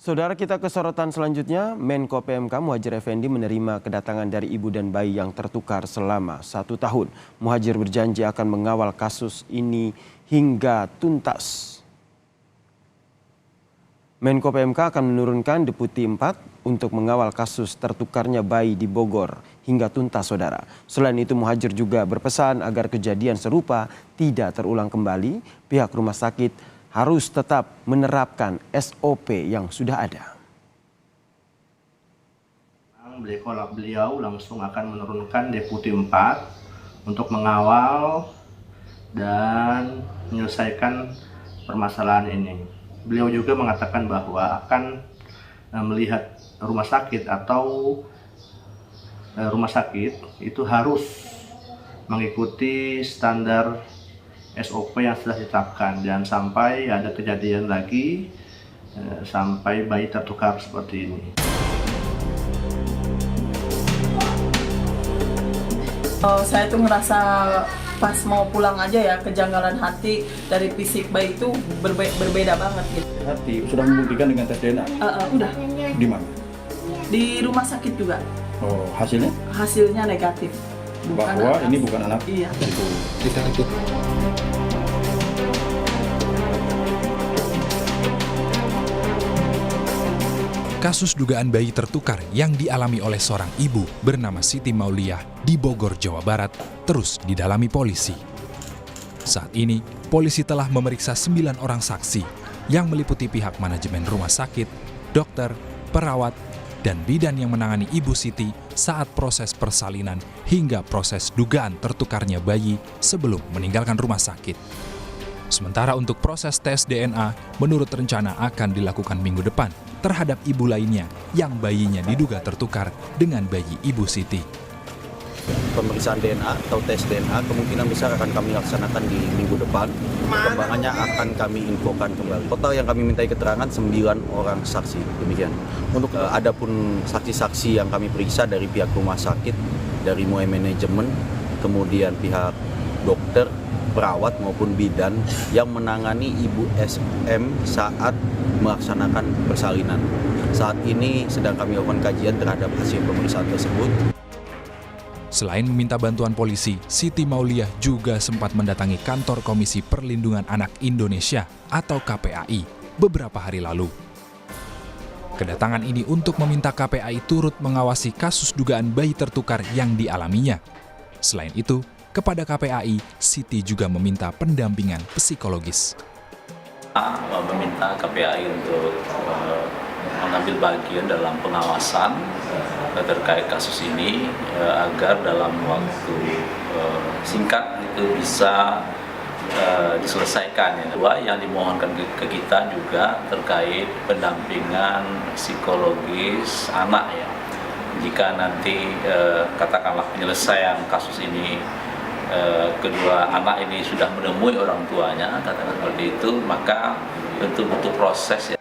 Saudara, kita ke sorotan selanjutnya. Menko PMK Muhadjir Effendi menerima kedatangan dari ibu dan bayi yang tertukar selama 1 tahun. Muhadjir berjanji akan mengawal kasus ini hingga tuntas. Menko PMK akan menurunkan Deputi 4 untuk mengawal kasus tertukarnya bayi di Bogor hingga tuntas, saudara. Selain itu, Muhadjir juga berpesan agar kejadian serupa tidak terulang kembali. Pihak rumah sakit harus tetap menerapkan SOP yang sudah ada. Beliau langsung akan menurunkan Deputi 4 untuk mengawal dan menyelesaikan permasalahan ini. Beliau juga mengatakan bahwa akan melihat rumah sakit itu harus mengikuti standar SOP yang sudah ditetapkan, dan sampai ada kejadian lagi sampai bayi tertukar seperti ini. Saya tuh ngerasa pas mau pulang aja ya, kejanggalan hati dari fisik bayi itu berbeda banget gitu. Hati sudah membuktikan dengan tes DNA? Udah. Di mana? Di rumah sakit juga. Oh, hasilnya? Hasilnya negatif. Bahwa ini bukan anak? Iya. Kita ikut. Kasus dugaan bayi tertukar yang dialami oleh seorang ibu bernama Siti Mauliah di Bogor, Jawa Barat terus didalami polisi. Saat ini, polisi telah memeriksa 9 orang saksi yang meliputi pihak manajemen rumah sakit, dokter, perawat, dan bidan yang menangani Ibu Siti saat proses persalinan hingga proses dugaan tertukarnya bayi sebelum meninggalkan rumah sakit. Sementara untuk proses tes DNA, menurut rencana akan dilakukan minggu depan terhadap ibu lainnya yang bayinya diduga tertukar dengan bayi Ibu Siti. Pemeriksaan DNA atau tes DNA kemungkinan besar akan kami laksanakan di minggu depan. Perkembangannya akan kami infokan kembali. Total yang kami mintai keterangan 9 orang saksi, demikian. Untuk adapun saksi-saksi yang kami periksa dari pihak rumah sakit, dari mulai manajemen, kemudian pihak dokter, perawat maupun bidan yang menangani Ibu SM saat melaksanakan persalinan. Saat ini sedang kami lakukan kajian terhadap hasil pemeriksaan tersebut. Selain meminta bantuan polisi, Siti Mauliah juga sempat mendatangi kantor Komisi Perlindungan Anak Indonesia atau KPAI beberapa hari lalu. Kedatangan ini untuk meminta KPAI turut mengawasi kasus dugaan bayi tertukar yang dialaminya. Selain itu, kepada KPAI, Siti juga meminta pendampingan psikologis. Meminta KPAI untuk mengambil bagian dalam pengawasan terkait kasus ini agar dalam waktu singkat itu bisa diselesaikan. Yang dimohonkan ke kita juga terkait pendampingan psikologis anak ya. Jika nanti katakanlah penyelesaian kasus ini kedua anak ini sudah menemui orang tuanya, katakan seperti itu, maka tentu butuh proses ya.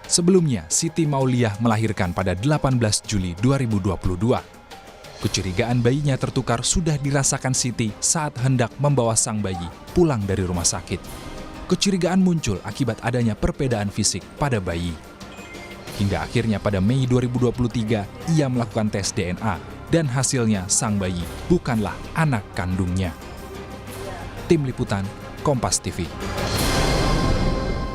Sebelumnya, Siti Mauliah melahirkan pada 18 Juli 2022. Kecurigaan bayinya tertukar sudah dirasakan Siti saat hendak membawa sang bayi pulang dari rumah sakit. Kecurigaan muncul akibat adanya perbedaan fisik pada bayi. Hingga akhirnya pada Mei 2023, ia melakukan tes DNA dan hasilnya sang bayi bukanlah anak kandungnya. Tim Liputan, Kompas TV.